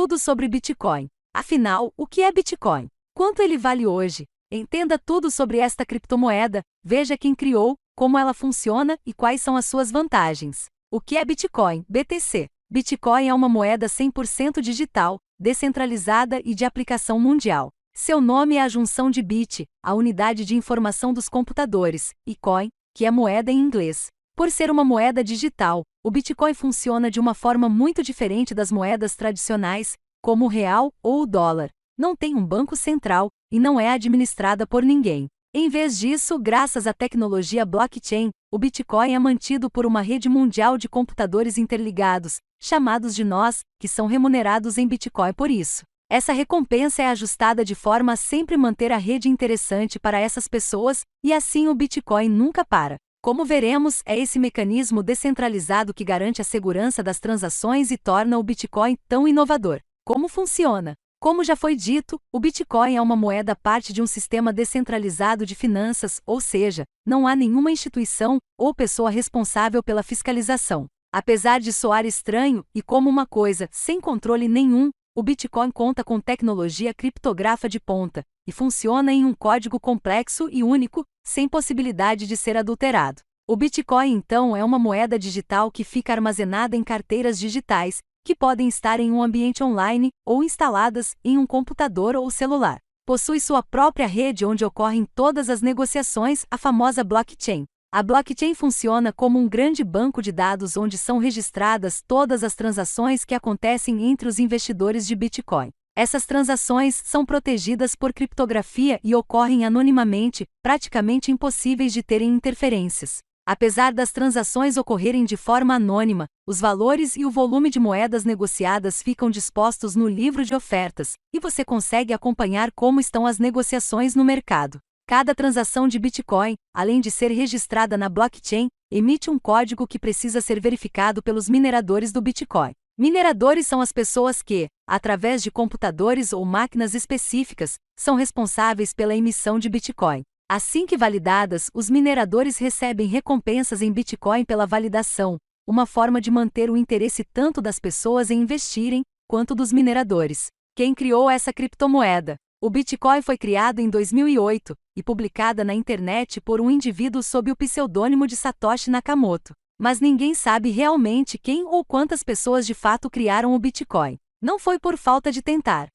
Tudo sobre Bitcoin. Afinal, o que é Bitcoin? Quanto ele vale hoje? Entenda tudo sobre esta criptomoeda, veja quem criou, como ela funciona e quais são as suas vantagens. O que é Bitcoin? BTC. Bitcoin é uma moeda 100% digital, descentralizada e de aplicação mundial. Seu nome é a junção de bit, a unidade de informação dos computadores, e coin, que é moeda em inglês. Por ser uma moeda digital, o Bitcoin funciona de uma forma muito diferente das moedas tradicionais, como o real ou o dólar. Não tem um banco central e não é administrada por ninguém. Em vez disso, graças à tecnologia blockchain, o Bitcoin é mantido por uma rede mundial de computadores interligados, chamados de nós, que são remunerados em Bitcoin por isso. Essa recompensa é ajustada de forma a sempre manter a rede interessante para essas pessoas, e assim o Bitcoin nunca para. Como veremos, é esse mecanismo descentralizado que garante a segurança das transações e torna o Bitcoin tão inovador. Como funciona? Como já foi dito, o Bitcoin é uma moeda parte de um sistema descentralizado de finanças, ou seja, não há nenhuma instituição ou pessoa responsável pela fiscalização. Apesar de soar estranho e como uma coisa sem controle nenhum, o Bitcoin conta com tecnologia criptográfica de ponta e funciona em um código complexo e único, sem possibilidade de ser adulterado. O Bitcoin, então, é uma moeda digital que fica armazenada em carteiras digitais, que podem estar em um ambiente online ou instaladas em um computador ou celular. Possui sua própria rede onde ocorrem todas as negociações, a famosa blockchain. A blockchain funciona como um grande banco de dados onde são registradas todas as transações que acontecem entre os investidores de Bitcoin. Essas transações são protegidas por criptografia e ocorrem anonimamente, praticamente impossíveis de terem interferências. Apesar das transações ocorrerem de forma anônima, os valores e o volume de moedas negociadas ficam dispostos no livro de ofertas, e você consegue acompanhar como estão as negociações no mercado. Cada transação de Bitcoin, além de ser registrada na blockchain, emite um código que precisa ser verificado pelos mineradores do Bitcoin. Mineradores são as pessoas que, através de computadores ou máquinas específicas, são responsáveis pela emissão de Bitcoin. Assim que validadas, os mineradores recebem recompensas em Bitcoin pela validação, uma forma de manter o interesse tanto das pessoas em investirem, quanto dos mineradores. Quem criou essa criptomoeda? O Bitcoin foi criado em 2008 e publicada na internet por um indivíduo sob o pseudônimo de Satoshi Nakamoto. Mas ninguém sabe realmente quem ou quantas pessoas de fato criaram o Bitcoin. Não foi por falta de tentar.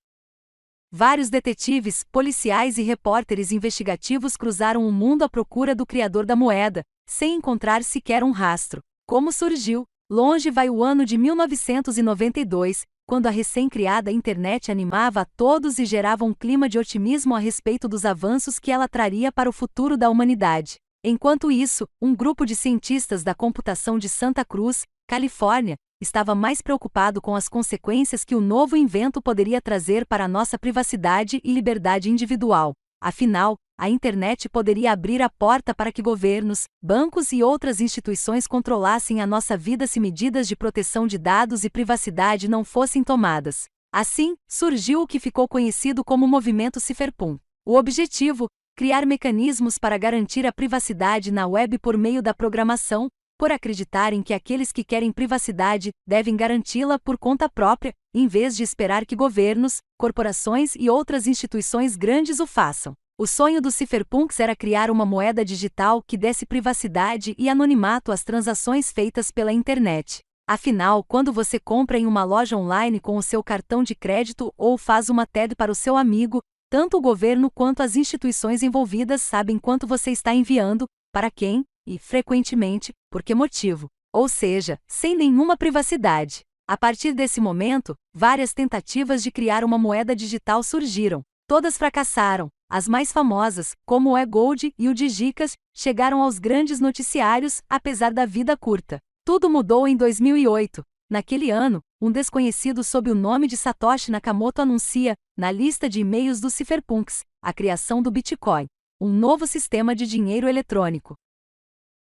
Vários detetives, policiais e repórteres investigativos cruzaram o mundo à procura do criador da moeda, sem encontrar sequer um rastro. Como surgiu? Longe vai o ano de 1992, quando a recém-criada internet animava a todos e gerava um clima de otimismo a respeito dos avanços que ela traria para o futuro da humanidade. Enquanto isso, um grupo de cientistas da computação de Santa Cruz, Califórnia, estava mais preocupado com as consequências que o novo invento poderia trazer para a nossa privacidade e liberdade individual. Afinal, a internet poderia abrir a porta para que governos, bancos e outras instituições controlassem a nossa vida se medidas de proteção de dados e privacidade não fossem tomadas. Assim, surgiu o que ficou conhecido como movimento Cypherpunk. O objetivo: criar mecanismos para garantir a privacidade na web por meio da programação, por acreditarem que aqueles que querem privacidade devem garanti-la por conta própria, em vez de esperar que governos, corporações e outras instituições grandes o façam. O sonho dos cypherpunks era criar uma moeda digital que desse privacidade e anonimato às transações feitas pela internet. Afinal, quando você compra em uma loja online com o seu cartão de crédito ou faz uma TED para o seu amigo, tanto o governo quanto as instituições envolvidas sabem quanto você está enviando, para quem, e, frequentemente, por que motivo. Ou seja, sem nenhuma privacidade. A partir desse momento, várias tentativas de criar uma moeda digital surgiram. Todas fracassaram. As mais famosas, como o eGold e o Digicas, chegaram aos grandes noticiários, apesar da vida curta. Tudo mudou em 2008. Naquele ano, um desconhecido sob o nome de Satoshi Nakamoto anuncia, na lista de e-mails dos cypherpunks, a criação do Bitcoin, um novo sistema de dinheiro eletrônico.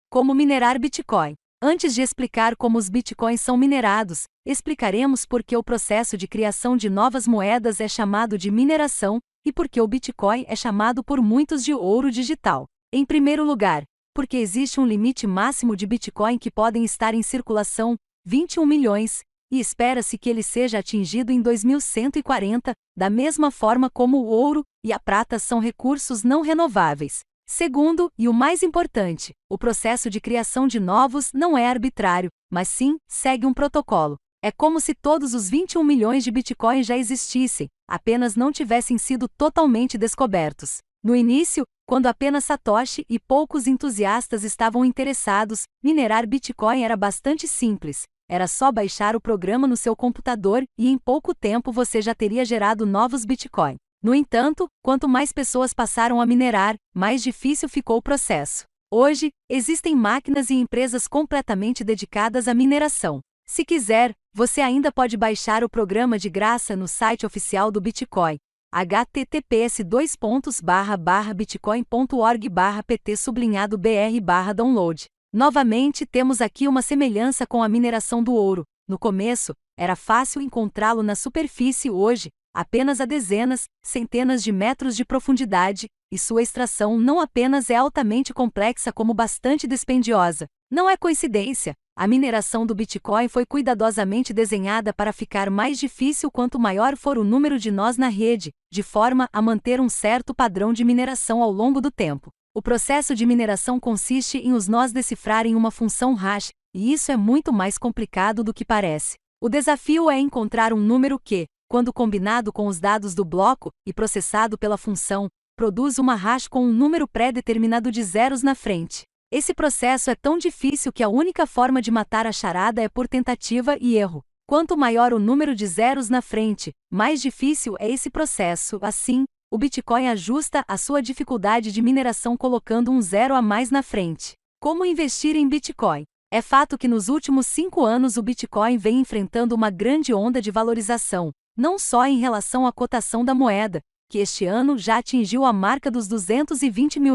Como minerar Bitcoin? Antes de explicar como os Bitcoins são minerados, explicaremos por que o processo de criação de novas moedas é chamado de mineração, e por que o Bitcoin é chamado por muitos de ouro digital. Em primeiro lugar, porque existe um limite máximo de Bitcoin que podem estar em circulação, 21 milhões, e espera-se que ele seja atingido em 2140, da mesma forma como o ouro e a prata são recursos não renováveis. Segundo, e o mais importante, o processo de criação de novos não é arbitrário, mas sim, segue um protocolo. É como se todos os 21 milhões de bitcoins já existissem, apenas não tivessem sido totalmente descobertos. No início, quando apenas Satoshi e poucos entusiastas estavam interessados, minerar Bitcoin era bastante simples. Era só baixar o programa no seu computador e em pouco tempo você já teria gerado novos Bitcoin. No entanto, quanto mais pessoas passaram a minerar, mais difícil ficou o processo. Hoje, existem máquinas e empresas completamente dedicadas à mineração. Se quiser, você ainda pode baixar o programa de graça no site oficial do Bitcoin, https://bitcoin.org/pt_br/download. Novamente, temos aqui uma semelhança com a mineração do ouro. No começo, era fácil encontrá-lo na superfície. Hoje, apenas a dezenas, centenas de metros de profundidade, e sua extração não apenas é altamente complexa como bastante dispendiosa. Não é coincidência. A mineração do Bitcoin foi cuidadosamente desenhada para ficar mais difícil quanto maior for o número de nós na rede, de forma a manter um certo padrão de mineração ao longo do tempo. O processo de mineração consiste em os nós decifrarem uma função hash, e isso é muito mais complicado do que parece. O desafio é encontrar um número que, quando combinado com os dados do bloco e processado pela função, produz uma hash com um número pré-determinado de zeros na frente. Esse processo é tão difícil que a única forma de matar a charada é por tentativa e erro. Quanto maior o número de zeros na frente, mais difícil é esse processo. Assim, o Bitcoin ajusta a sua dificuldade de mineração colocando um zero a mais na frente. Como investir em Bitcoin? É fato que nos últimos 5 anos o Bitcoin vem enfrentando uma grande onda de valorização, não só em relação à cotação da moeda, que este ano já atingiu a marca dos R$220 mil,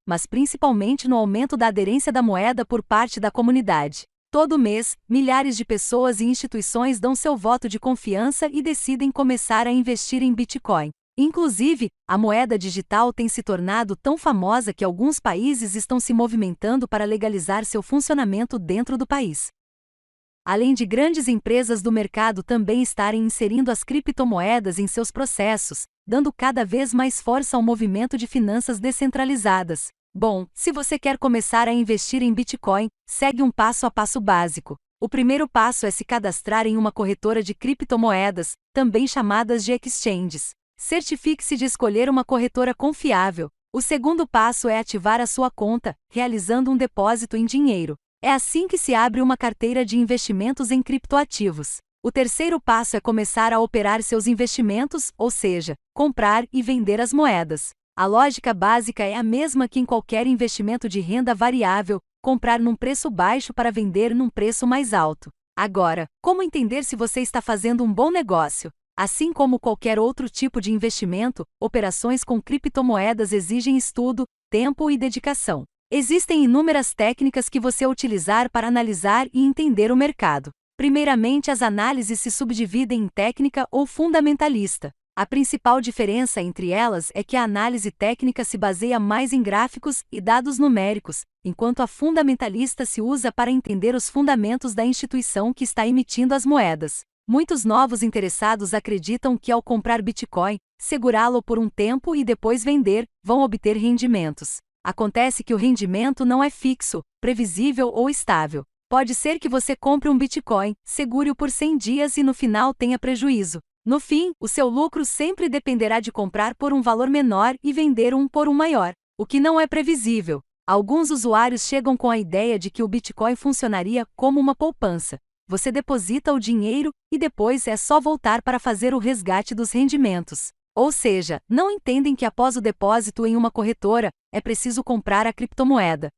mas principalmente no aumento da aderência da moeda por parte da comunidade. Todo mês, milhares de pessoas e instituições dão seu voto de confiança e decidem começar a investir em Bitcoin. Inclusive, a moeda digital tem se tornado tão famosa que alguns países estão se movimentando para legalizar seu funcionamento dentro do país. Além de grandes empresas do mercado também estarem inserindo as criptomoedas em seus processos, dando cada vez mais força ao movimento de finanças descentralizadas. Bom, se você quer começar a investir em Bitcoin, segue um passo a passo básico. O primeiro passo é se cadastrar em uma corretora de criptomoedas, também chamadas de exchanges. Certifique-se de escolher uma corretora confiável. O segundo passo é ativar a sua conta, realizando um depósito em dinheiro. É assim que se abre uma carteira de investimentos em criptoativos. O terceiro passo é começar a operar seus investimentos, ou seja, comprar e vender as moedas. A lógica básica é a mesma que em qualquer investimento de renda variável, comprar num preço baixo para vender num preço mais alto. Agora, como entender se você está fazendo um bom negócio? Assim como qualquer outro tipo de investimento, operações com criptomoedas exigem estudo, tempo e dedicação. Existem inúmeras técnicas que você utilizar para analisar e entender o mercado. Primeiramente, as análises se subdividem em técnica ou fundamentalista. A principal diferença entre elas é que a análise técnica se baseia mais em gráficos e dados numéricos, enquanto a fundamentalista se usa para entender os fundamentos da instituição que está emitindo as moedas. Muitos novos interessados acreditam que ao comprar Bitcoin, segurá-lo por um tempo e depois vender, vão obter rendimentos. Acontece que o rendimento não é fixo, previsível ou estável. Pode ser que você compre um Bitcoin, segure-o por 100 dias e no final tenha prejuízo. No fim, o seu lucro sempre dependerá de comprar por um valor menor e vender por um maior, o que não é previsível. Alguns usuários chegam com a ideia de que o Bitcoin funcionaria como uma poupança. Você deposita o dinheiro e depois é só voltar para fazer o resgate dos rendimentos. Ou seja, não entendem que após o depósito em uma corretora, é preciso comprar a criptomoeda.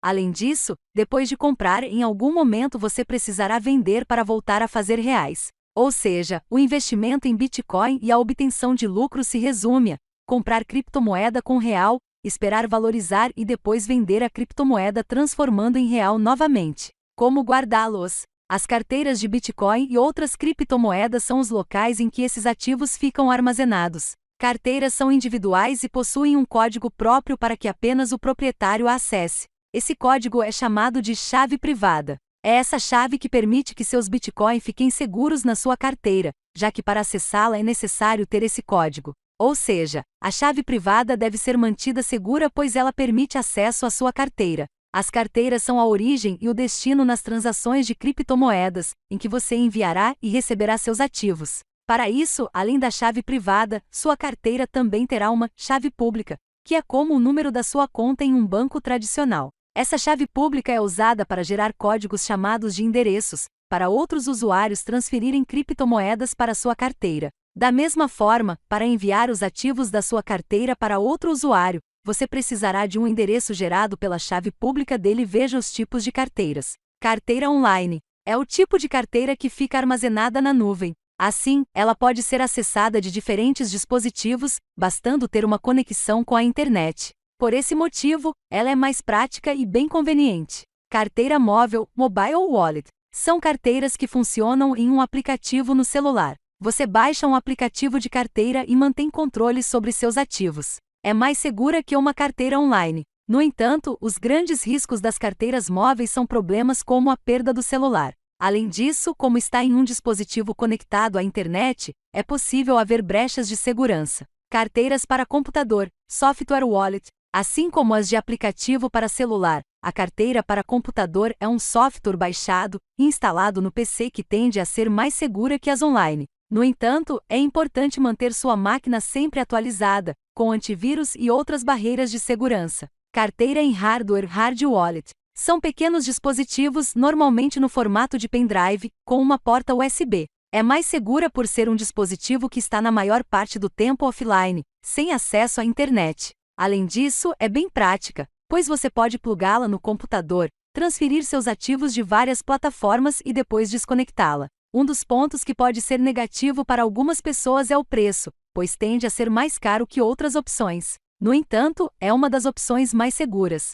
Além disso, depois de comprar, em algum momento você precisará vender para voltar a fazer reais. Ou seja, o investimento em Bitcoin e a obtenção de lucro se resume a comprar criptomoeda com real, esperar valorizar e depois vender a criptomoeda transformando em real novamente. Como guardá-los? As carteiras de Bitcoin e outras criptomoedas são os locais em que esses ativos ficam armazenados. Carteiras são individuais e possuem um código próprio para que apenas o proprietário a acesse. Esse código é chamado de chave privada. É essa chave que permite que seus Bitcoin fiquem seguros na sua carteira, já que para acessá-la é necessário ter esse código. Ou seja, a chave privada deve ser mantida segura pois ela permite acesso à sua carteira. As carteiras são a origem e o destino nas transações de criptomoedas, em que você enviará e receberá seus ativos. Para isso, além da chave privada, sua carteira também terá uma chave pública, que é como o número da sua conta em um banco tradicional. Essa chave pública é usada para gerar códigos chamados de endereços, para outros usuários transferirem criptomoedas para sua carteira. Da mesma forma, para enviar os ativos da sua carteira para outro usuário, você precisará de um endereço gerado pela chave pública dele. Veja os tipos de carteiras. Carteira online é o tipo de carteira que fica armazenada na nuvem. Assim, ela pode ser acessada de diferentes dispositivos, bastando ter uma conexão com a internet. Por esse motivo, ela é mais prática e bem conveniente. Carteira móvel, mobile wallet, são carteiras que funcionam em um aplicativo no celular. Você baixa um aplicativo de carteira e mantém controle sobre seus ativos. É mais segura que uma carteira online. No entanto, os grandes riscos das carteiras móveis são problemas como a perda do celular. Além disso, como está em um dispositivo conectado à internet, é possível haver brechas de segurança. Carteiras para computador, software wallet, assim como as de aplicativo para celular, a carteira para computador é um software baixado e instalado no PC que tende a ser mais segura que as online. No entanto, é importante manter sua máquina sempre atualizada, com antivírus e outras barreiras de segurança. Carteira em hardware hard wallet. São pequenos dispositivos, normalmente no formato de pendrive, com uma porta USB. É mais segura por ser um dispositivo que está na maior parte do tempo offline, sem acesso à internet. Além disso, é bem prática, pois você pode plugá-la no computador, transferir seus ativos de várias plataformas e depois desconectá-la. Um dos pontos que pode ser negativo para algumas pessoas é o preço, pois tende a ser mais caro que outras opções. No entanto, é uma das opções mais seguras.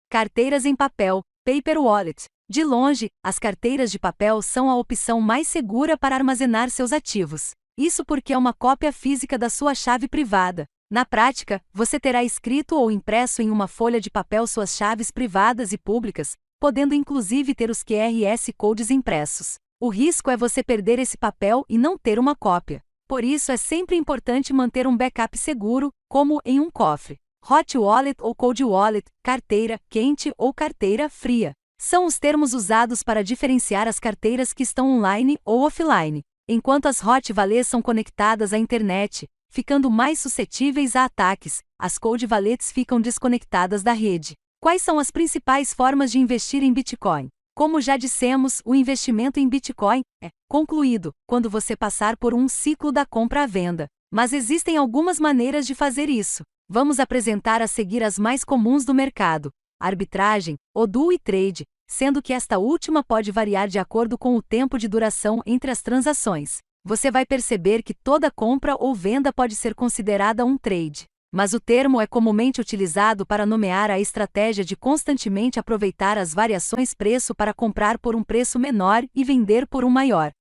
Carteiras em papel, paper wallet. De longe, as carteiras de papel são a opção mais segura para armazenar seus ativos. Isso porque é uma cópia física da sua chave privada. Na prática, você terá escrito ou impresso em uma folha de papel suas chaves privadas e públicas, podendo inclusive ter os QRS codes impressos. O risco é você perder esse papel e não ter uma cópia. Por isso é sempre importante manter um backup seguro, como em um cofre. Hot wallet ou cold wallet, carteira quente ou carteira fria, são os termos usados para diferenciar as carteiras que estão online ou offline. Enquanto as hot wallets são conectadas à internet, ficando mais suscetíveis a ataques, as cold wallets ficam desconectadas da rede. Quais são as principais formas de investir em Bitcoin? Como já dissemos, o investimento em Bitcoin é concluído quando você passar por um ciclo da compra à venda. Mas existem algumas maneiras de fazer isso. Vamos apresentar a seguir as mais comuns do mercado: arbitragem, HODL e trade, sendo que esta última pode variar de acordo com o tempo de duração entre as transações. Você vai perceber que toda compra ou venda pode ser considerada um trade. Mas o termo é comumente utilizado para nomear a estratégia de constantemente aproveitar as variações preço para comprar por um preço menor e vender por um maior.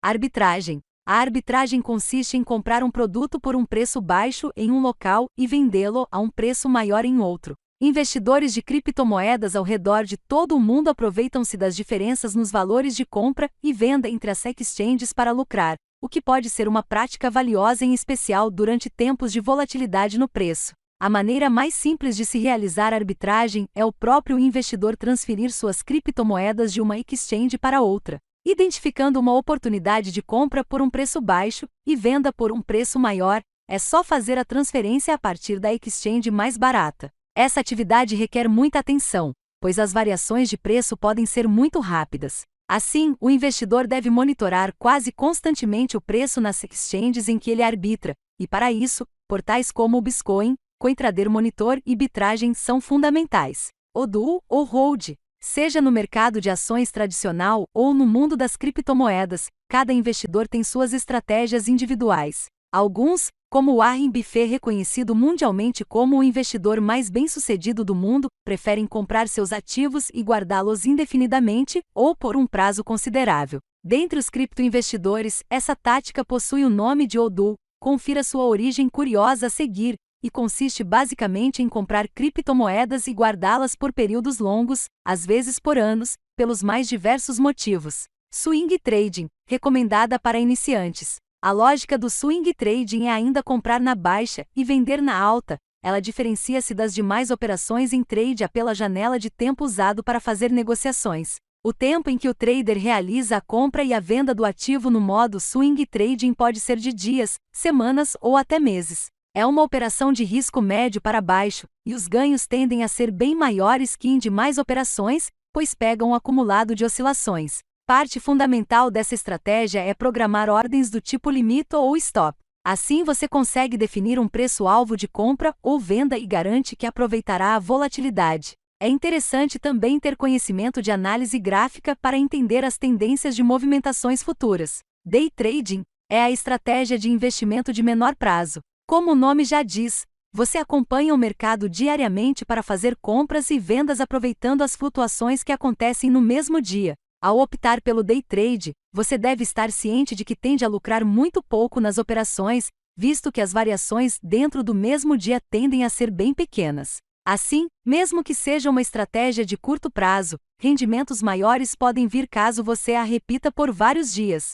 Arbitragem. A arbitragem consiste em comprar um produto por um preço baixo em um local e vendê-lo a um preço maior em outro. Investidores de criptomoedas ao redor de todo o mundo aproveitam-se das diferenças nos valores de compra e venda entre as exchanges para lucrar, o que pode ser uma prática valiosa em especial durante tempos de volatilidade no preço. A maneira mais simples de se realizar arbitragem é o próprio investidor transferir suas criptomoedas de uma exchange para outra, identificando uma oportunidade de compra por um preço baixo e venda por um preço maior. É só fazer a transferência a partir da exchange mais barata. Essa atividade requer muita atenção, pois as variações de preço podem ser muito rápidas. Assim, o investidor deve monitorar quase constantemente o preço nas exchanges em que ele arbitra, e para isso, portais como o Bitcoin, CoinTrader Monitor e Bitragem são fundamentais. HODL ou Hold. Seja no mercado de ações tradicional ou no mundo das criptomoedas, cada investidor tem suas estratégias individuais. Alguns, como Warren Buffett, reconhecido mundialmente como o investidor mais bem-sucedido do mundo, preferem comprar seus ativos e guardá-los indefinidamente ou por um prazo considerável. Dentre os criptoinvestidores, essa tática possui o nome de HODL. Confira sua origem curiosa a seguir e consiste basicamente em comprar criptomoedas e guardá-las por períodos longos, às vezes por anos, pelos mais diversos motivos. Swing Trading, recomendada para iniciantes. A lógica do swing trading é ainda comprar na baixa e vender na alta. Ela diferencia-se das demais operações em trade pela janela de tempo usado para fazer negociações. O tempo em que o trader realiza a compra e a venda do ativo no modo swing trading pode ser de dias, semanas ou até meses. É uma operação de risco médio para baixo, e os ganhos tendem a ser bem maiores que em demais operações, pois pegam um acumulado de oscilações. Parte fundamental dessa estratégia é programar ordens do tipo limite ou stop. Assim você consegue definir um preço-alvo de compra ou venda e garante que aproveitará a volatilidade. É interessante também ter conhecimento de análise gráfica para entender as tendências de movimentações futuras. Day trading é a estratégia de investimento de menor prazo. Como o nome já diz, você acompanha o mercado diariamente para fazer compras e vendas aproveitando as flutuações que acontecem no mesmo dia. Ao optar pelo day trade, você deve estar ciente de que tende a lucrar muito pouco nas operações, visto que as variações dentro do mesmo dia tendem a ser bem pequenas. Assim, mesmo que seja uma estratégia de curto prazo, rendimentos maiores podem vir caso você a repita por vários dias.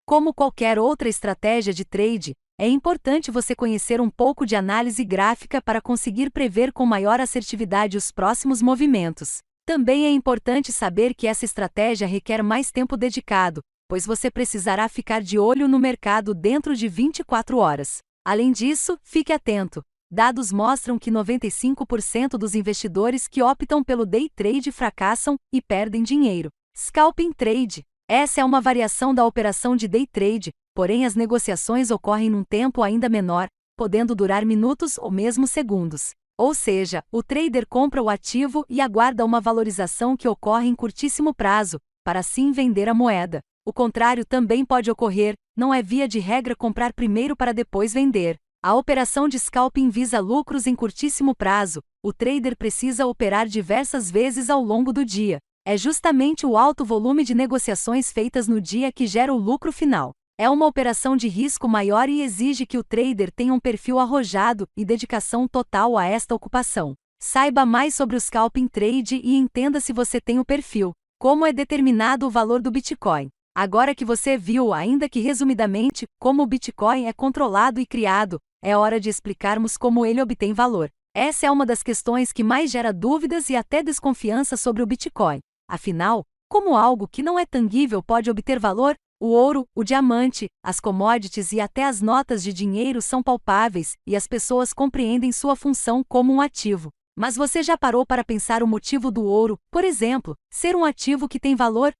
Como qualquer outra estratégia de trade, é importante você conhecer um pouco de análise gráfica para conseguir prever com maior assertividade os próximos movimentos. Também é importante saber que essa estratégia requer mais tempo dedicado, pois você precisará ficar de olho no mercado dentro de 24 horas. Além disso, fique atento. Dados mostram que 95% dos investidores que optam pelo day trade fracassam e perdem dinheiro. Scalping trade. Essa é uma variação da operação de day trade, porém as negociações ocorrem num tempo ainda menor, podendo durar minutos ou mesmo segundos. Ou seja, o trader compra o ativo e aguarda uma valorização que ocorre em curtíssimo prazo, para assim vender a moeda. O contrário também pode ocorrer, não é via de regra comprar primeiro para depois vender. A operação de scalping visa lucros em curtíssimo prazo, o trader precisa operar diversas vezes ao longo do dia. É justamente o alto volume de negociações feitas no dia que gera o lucro final. É uma operação de risco maior e exige que o trader tenha um perfil arrojado e dedicação total a esta ocupação. Saiba mais sobre o scalping trade e entenda se você tem o perfil. Como é determinado o valor do Bitcoin? Agora que você viu, ainda que resumidamente, como o Bitcoin é controlado e criado, é hora de explicarmos como ele obtém valor. Essa é uma das questões que mais gera dúvidas e até desconfiança sobre o Bitcoin. Afinal, como algo que não é tangível pode obter valor? O ouro, o diamante, as commodities e até as notas de dinheiro são palpáveis, e as pessoas compreendem sua função como um ativo. Mas você já parou para pensar o motivo do ouro, por exemplo, ser um ativo que tem valor?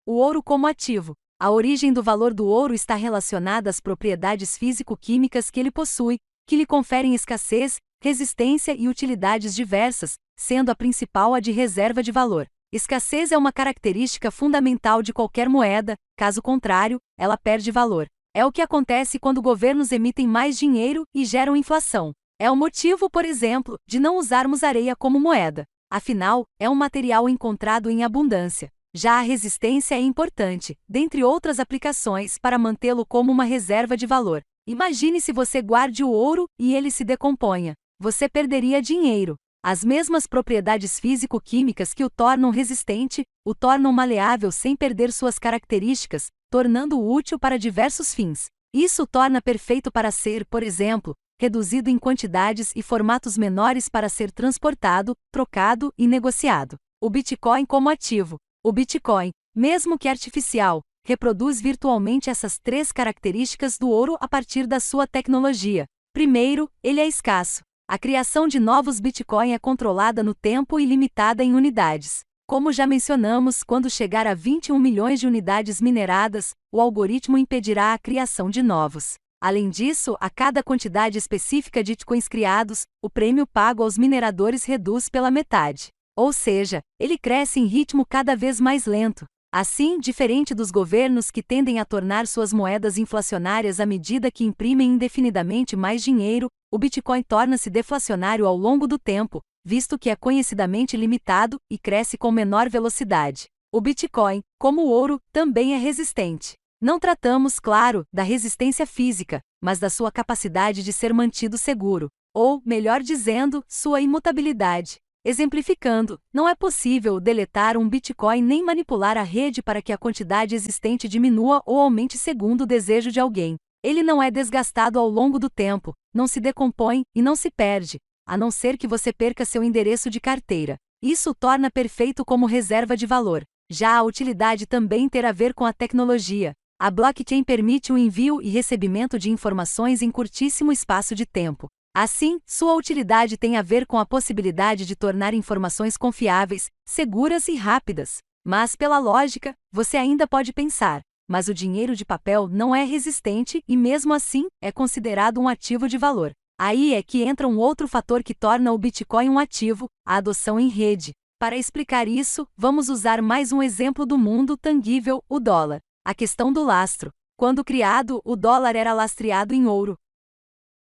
O ouro como ativo. A origem do valor do ouro está relacionada às propriedades físico-químicas que ele possui, que lhe conferem escassez, resistência e utilidades diversas, sendo a principal a de reserva de valor. Escassez é uma característica fundamental de qualquer moeda, caso contrário, ela perde valor. É o que acontece quando governos emitem mais dinheiro e geram inflação. É o motivo, por exemplo, de não usarmos areia como moeda. Afinal, é um material encontrado em abundância. Já a resistência é importante, dentre outras aplicações, para mantê-lo como uma reserva de valor. Imagine se você guarde o ouro e ele se decomponha. Você perderia dinheiro. As mesmas propriedades físico-químicas que o tornam resistente, o tornam maleável sem perder suas características, tornando-o útil para diversos fins. Isso o torna perfeito para ser, por exemplo, reduzido em quantidades e formatos menores para ser transportado, trocado e negociado. O Bitcoin como ativo. O Bitcoin, mesmo que artificial, reproduz virtualmente essas três características do ouro a partir da sua tecnologia. Primeiro, ele é escasso. A criação de novos Bitcoin é controlada no tempo e limitada em unidades. Como já mencionamos, quando chegar a 21 milhões de unidades mineradas, o algoritmo impedirá a criação de novos. Além disso, a cada quantidade específica de Bitcoins criados, o prêmio pago aos mineradores reduz pela metade. Ou seja, ele cresce em ritmo cada vez mais lento. Assim, diferente dos governos que tendem a tornar suas moedas inflacionárias à medida que imprimem indefinidamente mais dinheiro, o Bitcoin torna-se deflacionário ao longo do tempo, visto que é conhecidamente limitado e cresce com menor velocidade. O Bitcoin, como o ouro, também é resistente. Não tratamos, claro, da resistência física, mas da sua capacidade de ser mantido seguro, ou, melhor dizendo, sua imutabilidade. Exemplificando, não é possível deletar um Bitcoin nem manipular a rede para que a quantidade existente diminua ou aumente segundo o desejo de alguém. Ele não é desgastado ao longo do tempo, não se decompõe e não se perde, a não ser que você perca seu endereço de carteira. Isso o torna perfeito como reserva de valor. Já a utilidade também tem a ver com a tecnologia. A blockchain permite o envio e recebimento de informações em curtíssimo espaço de tempo. Assim, sua utilidade tem a ver com a possibilidade de tornar informações confiáveis, seguras e rápidas. Mas, pela lógica, você ainda pode pensar, mas o dinheiro de papel não é resistente e, mesmo assim, é considerado um ativo de valor. Aí é que entra um outro fator que torna o Bitcoin um ativo, a adoção em rede. Para explicar isso, vamos usar mais um exemplo do mundo tangível, o dólar. A questão do lastro. Quando criado, o dólar era lastreado em ouro.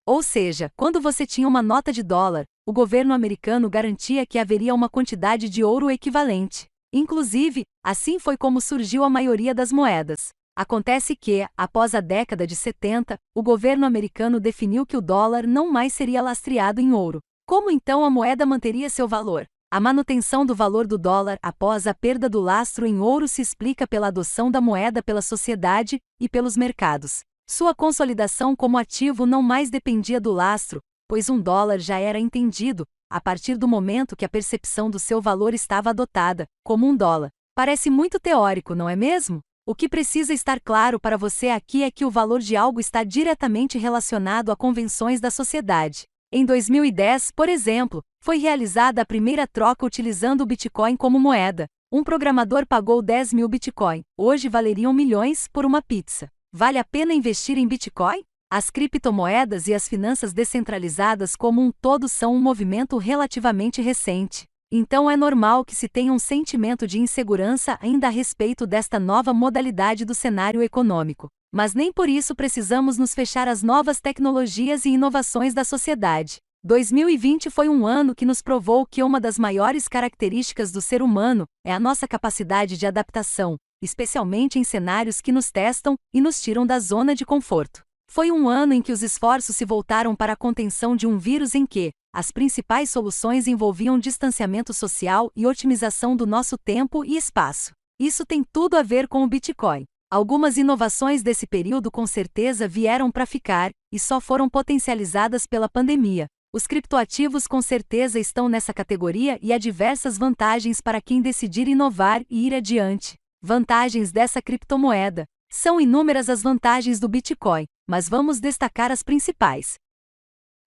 Ou seja, quando você tinha uma nota de dólar, o governo americano garantia que haveria uma quantidade de ouro equivalente. Inclusive, assim foi como surgiu a maioria das moedas. Acontece que, após a década de 70, o governo americano definiu que o dólar não mais seria lastreado em ouro. Como então a moeda manteria seu valor? A manutenção do valor do dólar após a perda do lastro em ouro se explica pela adoção da moeda pela sociedade e pelos mercados. Sua consolidação como ativo não mais dependia do lastro, pois um dólar já era entendido, a partir do momento que a percepção do seu valor estava adotada, como um dólar. Parece muito teórico, não é mesmo? O que precisa estar claro para você aqui é que o valor de algo está diretamente relacionado a convenções da sociedade. Em 2010, por exemplo, foi realizada a primeira troca utilizando o Bitcoin como moeda. Um programador pagou 10 mil Bitcoin, hoje valeriam milhões, por uma pizza. Vale a pena investir em Bitcoin? As criptomoedas e as finanças descentralizadas como um todo são um movimento relativamente recente. Então é normal que se tenha um sentimento de insegurança ainda a respeito desta nova modalidade do cenário econômico. Mas nem por isso precisamos nos fechar às novas tecnologias e inovações da sociedade. 2020 foi um ano que nos provou que uma das maiores características do ser humano é a nossa capacidade de adaptação, especialmente em cenários que nos testam e nos tiram da zona de conforto. Foi um ano em que os esforços se voltaram para a contenção de um vírus em que as principais soluções envolviam distanciamento social e otimização do nosso tempo e espaço. Isso tem tudo a ver com o Bitcoin. Algumas inovações desse período com certeza vieram para ficar e só foram potencializadas pela pandemia. Os criptoativos com certeza estão nessa categoria e há diversas vantagens para quem decidir inovar e ir adiante. Vantagens dessa criptomoeda. São inúmeras as vantagens do Bitcoin, mas vamos destacar as principais.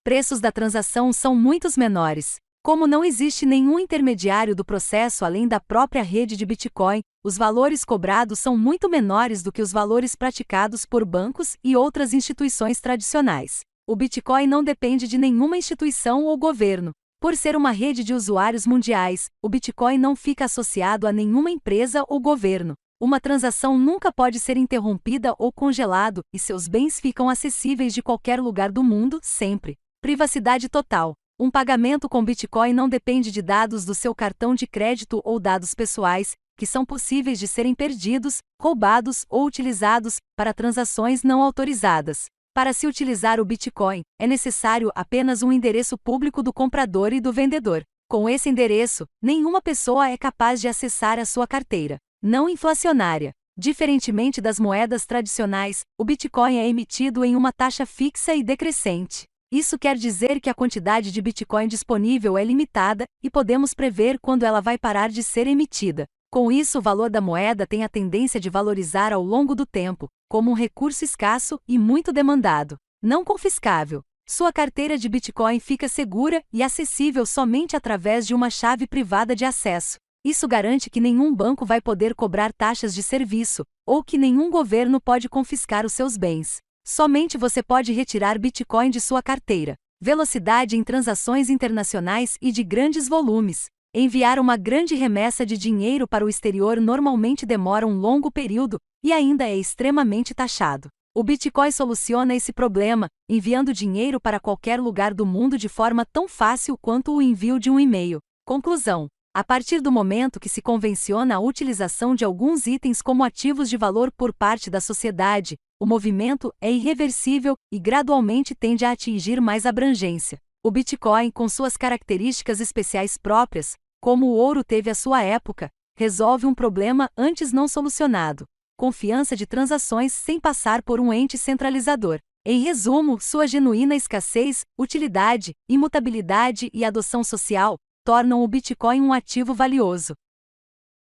Preços da transação são muito menores. Como não existe nenhum intermediário do processo além da própria rede de Bitcoin, os valores cobrados são muito menores do que os valores praticados por bancos e outras instituições tradicionais. O Bitcoin não depende de nenhuma instituição ou governo. Por ser uma rede de usuários mundiais, o Bitcoin não fica associado a nenhuma empresa ou governo. Uma transação nunca pode ser interrompida ou congelado, e seus bens ficam acessíveis de qualquer lugar do mundo, sempre. Privacidade total. Um pagamento com Bitcoin não depende de dados do seu cartão de crédito ou dados pessoais, que são possíveis de serem perdidos, roubados ou utilizados para transações não autorizadas. Para se utilizar o Bitcoin, é necessário apenas um endereço público do comprador e do vendedor. Com esse endereço, nenhuma pessoa é capaz de acessar a sua carteira. Não inflacionária. Diferentemente das moedas tradicionais, o Bitcoin é emitido em uma taxa fixa e decrescente. Isso quer dizer que a quantidade de Bitcoin disponível é limitada e podemos prever quando ela vai parar de ser emitida. Com isso, o valor da moeda tem a tendência de valorizar ao longo do tempo, como um recurso escasso e muito demandado. Não confiscável. Sua carteira de Bitcoin fica segura e acessível somente através de uma chave privada de acesso. Isso garante que nenhum banco vai poder cobrar taxas de serviço, ou que nenhum governo pode confiscar os seus bens. Somente você pode retirar Bitcoin de sua carteira. Velocidade em transações internacionais e de grandes volumes. Enviar uma grande remessa de dinheiro para o exterior normalmente demora um longo período e ainda é extremamente taxado. O Bitcoin soluciona esse problema, enviando dinheiro para qualquer lugar do mundo de forma tão fácil quanto o envio de um e-mail. Conclusão. A partir do momento que se convenciona a utilização de alguns itens como ativos de valor por parte da sociedade, o movimento é irreversível e gradualmente tende a atingir mais abrangência. O Bitcoin, com suas características especiais próprias, como o ouro teve à sua época, resolve um problema antes não solucionado: confiança de transações sem passar por um ente centralizador. Em resumo, sua genuína escassez, utilidade, imutabilidade e adoção social tornam o Bitcoin um ativo valioso.